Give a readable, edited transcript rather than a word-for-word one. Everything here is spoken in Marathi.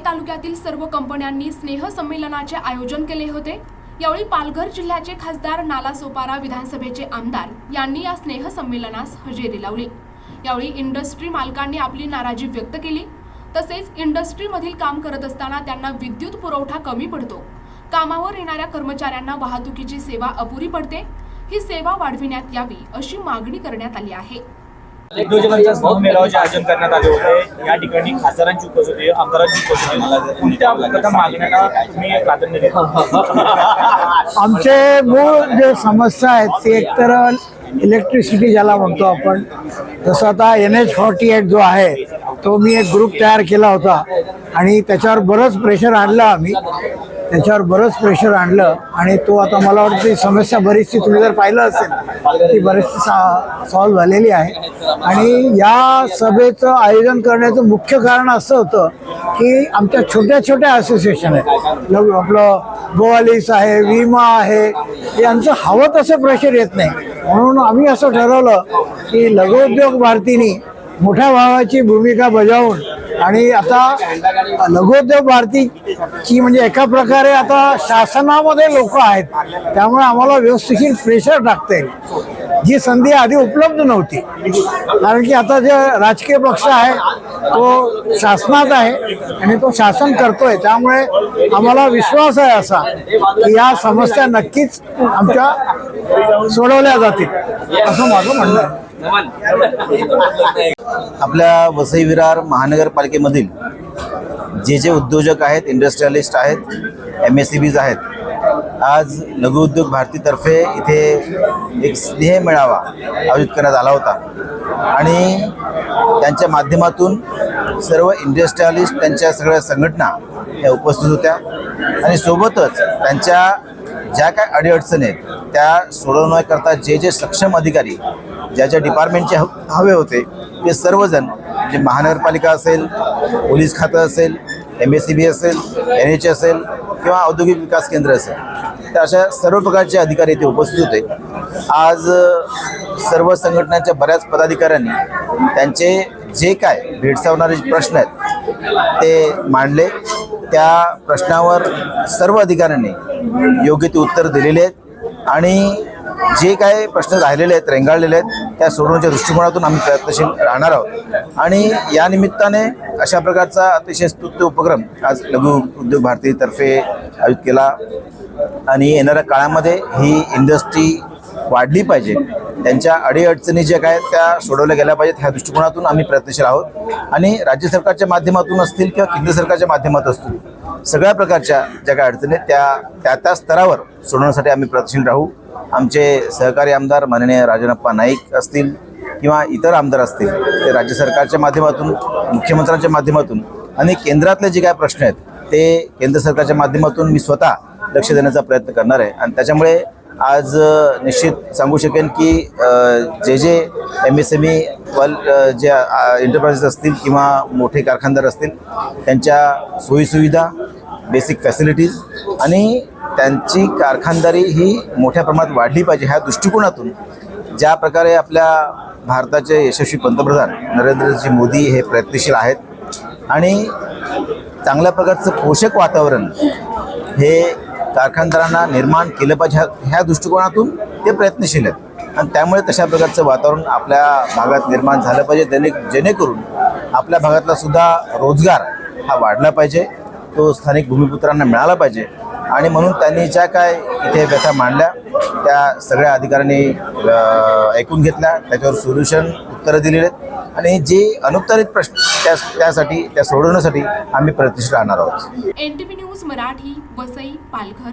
तालुक्यातील सर्व कंपन्यांनी स्नेह संमेलनाचे आयोजन केले होते। यावेळी पालघर जिल्ह्याचे खासदार नालासोपारा विधानसभेचे आमदार यांनी या स्नेह संमेलनास हजेरी लावली। यावेळी इंडस्ट्री मालकांनी आपली नाराजी व्यक्त केली। तसेच इंडस्ट्रीमधील काम करत असताना त्यांना विद्युत पुरवठा कमी पडतो, कामावर येणाऱ्या कर्मचाऱ्यांना वाहतुकीची सेवा अपुरी पडते, ही सेवा वाढविण्यात यावी अशी मागणी करण्यात आली आहे। उद्योजकांच्या मेळाव्याचे आयोजन करण्यात आले होते। या ठिकाणी खासदारांची उपस्थिती, आमदारांची उपस्थिती, कोणत्या प्रकारच्या मागण्यांना तुम्ही प्राधान्य देता? आमचे मूळ जे समस्या आहेत ते एकतर इलेक्ट्रिसिटी ज्याला म्हणतो आपण, तसं आता NH48 जो आहे तो मी एक ग्रुप तयार केला होता आणि त्याच्यावर बरंच प्रेशर आणलं आणि तो आता मला वाटतं ती समस्या बरीचशी तुम्ही जर पाहिलं असेल ती बरीचशी सॉल्व्ह झालेली आहे। आणि या सभेचं आयोजन करण्याचं मुख्य कारण असं होतं की आमच्या छोट्या छोट्या असोसिएशन आहेत, आपलं गोवालीस आहे, विमा आहे, यांचं हवं तसं प्रेशर येत नाही, म्हणून आम्ही असं ठरवलं की लघुउद्योग भारतीने मोठ्या भावाची भूमिका बजावून आणि आता लघुउद्योग भारतीची म्हणजे एका प्रकारे आता शासनामध्ये लोक आहेत, त्यामुळे आम्हाला व्यवस्थित प्रेशर टाकता येईल, जी संधी आधी उपलब्ध नव्हती। कारण की आता जे राजकीय पक्ष आहे तो शासनात आहे आणि तो शासन करतोय, त्यामुळे आम्हाला विश्वास आहे असा की या समस्या नक्कीच आमच्या सोडवल्या जातील असं माझं म्हणणं आहे। आपल्या वसई विरार महानगरपालिकेमधील जे उद्योजक आहेत, इंडस्ट्रियलिस्ट आहेत, MSCBs आहेत, आज लघुउद्योग भारतीतर्फे इथे एक स्नेह मेळावा आयोजित करण्यात आला होता आणि त्यांच्या माध्यमातून सर्व इंडस्ट्रियलिस्ट, त्यांच्या सगळ्या संघटना या उपस्थित होत्या आणि सोबतच त्यांच्या ज्या काय अडीअडचणी आहेत त्या सोडवण्याकरता जे सक्षम अधिकारी ज्या डिपार्टमेंटचे हवे होते ते सर्वजण, जे महानगरपालिका असेल, पोलीस खातं असेल, MSCB असेल, NH असेल किंवा औद्योगिक विकास केंद्र असेल, तर अशा सर्व प्रकारचे अधिकारी इथे उपस्थित होते। आज सर्व संघटनांच्या बऱ्याच पदाधिकाऱ्यांनी त्यांचे जे काय भेडसावणारे प्रश्न आहेत ते मांडले। त्या प्रश्नावर सर्व अधिकाऱ्यांनी योग्य ते उत्तर दिलेले आहेत आणि जे काय प्रश्न राहिलेले आहेत, रेंगाळलेले आहेत, त्या सोडवण्याच्या दृष्टिकोनातून आम्ही प्रयत्नशील राहणार आहोत आणि या निमित्ताने अशा प्रकारचा अतिशय स्तुत्य उपक्रम आज लघु उद्योग भारतीतर्फे आयोजित केला आणि येणाऱ्या काळामध्ये ही इंडस्ट्री वाढली पाहिजे, त्यांच्या अडीअडचणी ज्या काय त्या सोडवल्या गेल्या पाहिजेत, ह्या दृष्टिकोनातून आम्ही प्रयत्नशील आहोत आणि राज्य सरकारच्या माध्यमातून असतील किंवा केंद्र सरकारच्या माध्यमातून असतील, सगळ्या प्रकारच्या ज्या काय अडचणी आहेत त्या स्तरावर सोडवण्यासाठी आम्ही प्रयत्नशील राहू। आमचे सहकारी आमदार माननीय राजनप्पा नाईक असतील किंवा इतर आमदार असतील, ते राज्य सरकारच्या माध्यमातून, मुख्यमंत्र्यांच्या माध्यमातून आणि केंद्रातले जे काय प्रश्न आहेत ते केंद्र सरकारच्या माध्यमातून मी स्वतः लक्ष देण्याचा प्रयत्न करणार आहे आणि त्याच्यामुळे आज निश्चित सांगू शकेन की जे MSME जे एंटरप्राइजेस असतील किंवा मोठे कारखानदार असतील, त्यांच्या सोयीसुविधा, बेसिक फॅसिलिटीज आणि त्यांची कारखानदारी ही मोठ्या प्रमाणात वाढली पाहिजे, ह्या दृष्टिकोनातून ज्या प्रकारे आपल्या भारताचे यशस्वी पंतप्रधान नरेंद्रजी मोदी हे प्रयत्नशील आहेत आणि चांगल्या प्रकारचं पोषक वातावरण हे कारखानदारांना निर्माण केलं पाहिजे, ह्या दृष्टिकोनातून ते प्रयत्नशील आहेत आणि त्यामुळे तशा प्रकारचं वातावरण आपल्या भागात निर्माण झालं पाहिजे, जेणेकरून आपल्या भागातला सुद्धा रोजगार हा वाढला पाहिजे, तो स्थानिक भूमिपुत्रांना मिळाला पाहिजे आणि म्हणून त्यांनी ज्या काय इथे व्यथा मांडल्या त्या सगळ्या अधिकाऱ्यांनी ऐकून घेतल्या, त्याच्यावर सोल्युशन उत्तरं दिलेली आहेत आणि जे अनुत्तरित प्रश्न त्या सोडवण्यासाठी आम्ही प्रयत्नशील राहणार आहोत। NTV news Marathi, Vasai, Palghar.